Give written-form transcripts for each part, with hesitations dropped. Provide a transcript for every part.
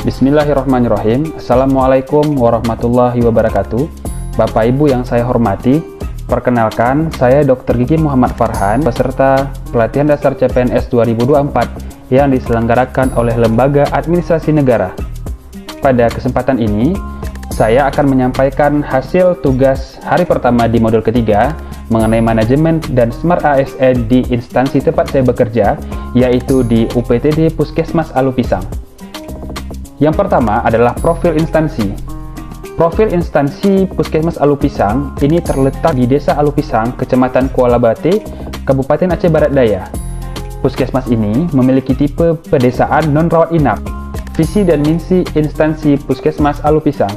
Bismillahirrahmanirrahim. Assalamualaikum warahmatullahi wabarakatuh. Bapak Ibu yang saya hormati, perkenalkan saya Dr. Gigi Muhammad Farhan, peserta pelatihan dasar CPNS 2024 yang diselenggarakan oleh Lembaga Administrasi Negara. Pada kesempatan ini, saya akan menyampaikan hasil tugas hari pertama di modul ketiga mengenai manajemen dan Smart ASN di instansi tempat saya bekerja, yaitu di UPTD Puskesmas Alupisang. Yang pertama adalah profil instansi. Profil instansi Puskesmas Alupisang ini terletak di Desa Alupisang, Kecamatan Kuala Bate, Kabupaten Aceh Barat Daya. Puskesmas ini memiliki tipe pedesaan non-rawat inap. Visi dan misi instansi Puskesmas Alupisang.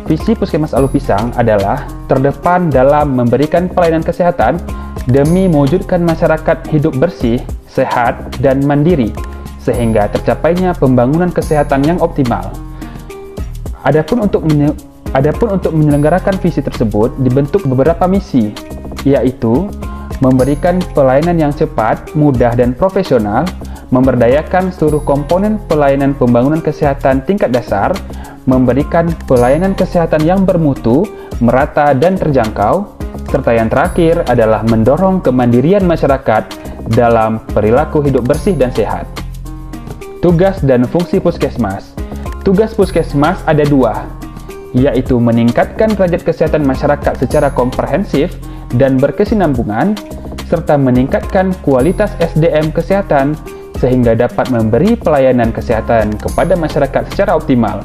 Visi Puskesmas Alupisang adalah terdepan dalam memberikan pelayanan kesehatan demi mewujudkan masyarakat hidup bersih, sehat, dan mandiri, sehingga tercapainya pembangunan kesehatan yang optimal. Adapun untuk menyelenggarakan visi tersebut dibentuk beberapa misi, yaitu memberikan pelayanan yang cepat, mudah, dan profesional, memberdayakan seluruh komponen pelayanan pembangunan kesehatan tingkat dasar, memberikan pelayanan kesehatan yang bermutu, merata, dan terjangkau, serta yang terakhir adalah mendorong kemandirian masyarakat dalam perilaku hidup bersih dan sehat. Tugas dan fungsi puskesmas. Tugas puskesmas ada dua, yaitu meningkatkan derajat kesehatan masyarakat secara komprehensif dan berkesinambungan, serta meningkatkan kualitas SDM kesehatan sehingga dapat memberi pelayanan kesehatan kepada masyarakat secara optimal.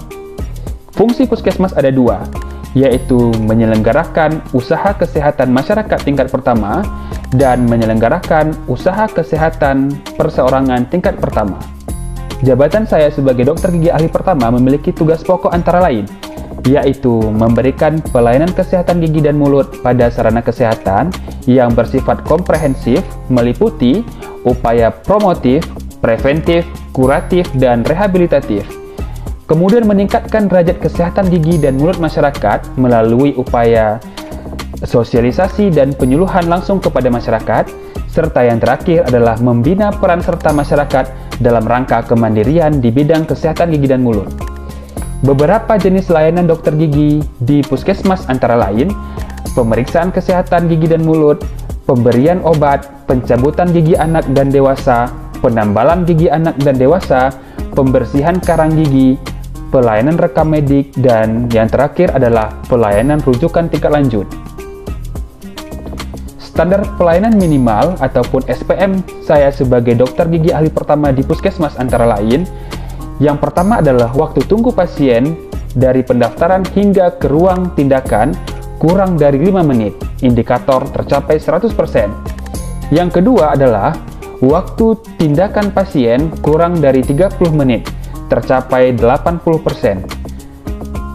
Fungsi puskesmas ada dua, yaitu menyelenggarakan usaha kesehatan masyarakat tingkat pertama dan menyelenggarakan usaha kesehatan perseorangan tingkat pertama. Jabatan saya sebagai dokter gigi ahli pertama memiliki tugas pokok antara lain, yaitu memberikan pelayanan kesehatan gigi dan mulut pada sarana kesehatan yang bersifat komprehensif, meliputi upaya promotif, preventif, kuratif, dan rehabilitatif. Kemudian meningkatkan derajat kesehatan gigi dan mulut masyarakat melalui upaya sosialisasi dan penyuluhan langsung kepada masyarakat, serta yang terakhir adalah membina peran serta masyarakat dalam rangka kemandirian di bidang kesehatan gigi dan mulut. Beberapa jenis layanan dokter gigi di puskesmas antara lain pemeriksaan kesehatan gigi dan mulut, pemberian obat, pencabutan gigi anak dan dewasa, penambalan gigi anak dan dewasa, pembersihan karang gigi, pelayanan rekam medik, dan yang terakhir adalah pelayanan rujukan tingkat lanjut. Standar pelayanan minimal ataupun SPM saya sebagai dokter gigi ahli pertama di puskesmas antara lain, yang pertama adalah waktu tunggu pasien dari pendaftaran hingga ke ruang tindakan kurang dari 5 menit, indikator tercapai 100%. Yang kedua adalah waktu tindakan pasien kurang dari 30 menit, tercapai 80%.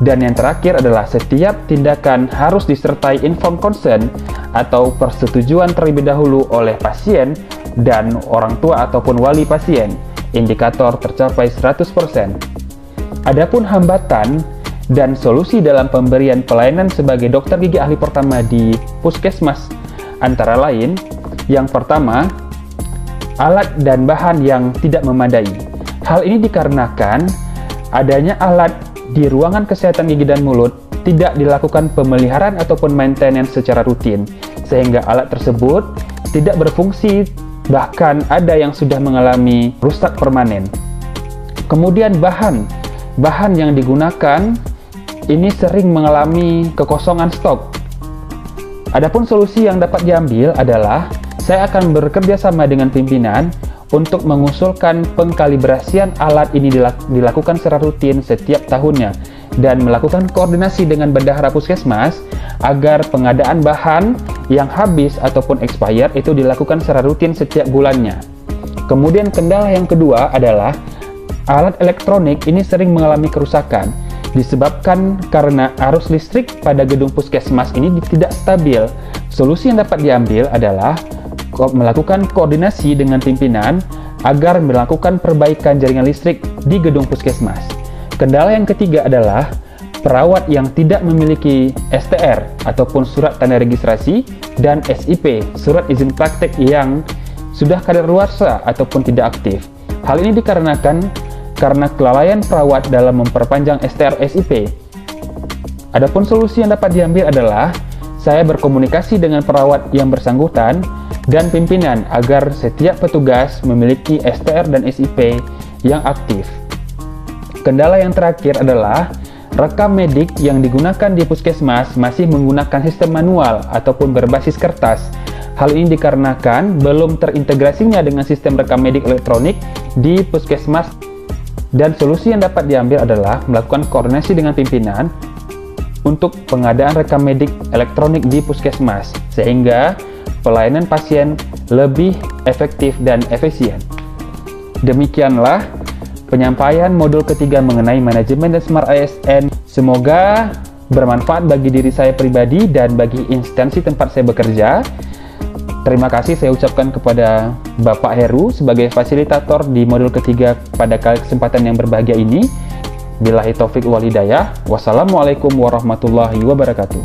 Dan yang terakhir adalah setiap tindakan harus disertai informed consent atau persetujuan terlebih dahulu oleh pasien dan orang tua ataupun wali pasien, indikator tercapai 100%. Adapun hambatan dan solusi dalam pemberian pelayanan sebagai dokter gigi ahli pertama di puskesmas antara lain, yang pertama, alat dan bahan yang tidak memadai. Hal ini dikarenakan adanya alat di ruangan kesehatan gigi dan mulut tidak dilakukan pemeliharaan ataupun maintenance secara rutin, sehingga alat tersebut tidak berfungsi, bahkan ada yang sudah mengalami rusak permanen. Kemudian bahan yang digunakan ini sering mengalami kekosongan stok. Adapun solusi yang dapat diambil adalah saya akan bekerja sama dengan pimpinan untuk mengusulkan pengkalibrasian alat ini dilakukan secara rutin setiap tahunnya dan melakukan koordinasi dengan bendahara puskesmas agar pengadaan bahan yang habis ataupun expired itu dilakukan secara rutin setiap bulannya. Kemudian kendala yang kedua adalah alat elektronik ini sering mengalami kerusakan disebabkan karena arus listrik pada gedung puskesmas ini tidak stabil. Solusi yang dapat diambil adalah melakukan koordinasi dengan pimpinan agar melakukan perbaikan jaringan listrik di gedung puskesmas. Kendala yang ketiga adalah perawat yang tidak memiliki STR ataupun surat tanda registrasi dan SIP, surat izin praktek yang sudah kadaluarsa ataupun tidak aktif. Hal ini dikarenakan karena kelalaian perawat dalam memperpanjang STR/SIP. Adapun solusi yang dapat diambil adalah saya berkomunikasi dengan perawat yang bersangkutan dan pimpinan agar setiap petugas memiliki STR dan SIP yang aktif. Kendala yang terakhir adalah rekam medik yang digunakan di puskesmas masih menggunakan sistem manual ataupun berbasis kertas. Hal ini dikarenakan belum terintegrasinya dengan sistem rekam medik elektronik di puskesmas, dan solusi yang dapat diambil adalah melakukan koordinasi dengan pimpinan untuk pengadaan rekam medik elektronik di puskesmas sehingga pelayanan pasien lebih efektif dan efisien. Demikianlah penyampaian modul ketiga mengenai manajemen dan Smart ASN. Semoga bermanfaat bagi diri saya pribadi dan bagi instansi tempat saya bekerja. Terima kasih saya ucapkan kepada Bapak Heru sebagai fasilitator di modul ketiga pada kesempatan yang berbahagia ini. Billahi taufik wal hidayah. Wassalamualaikum warahmatullahi wabarakatuh.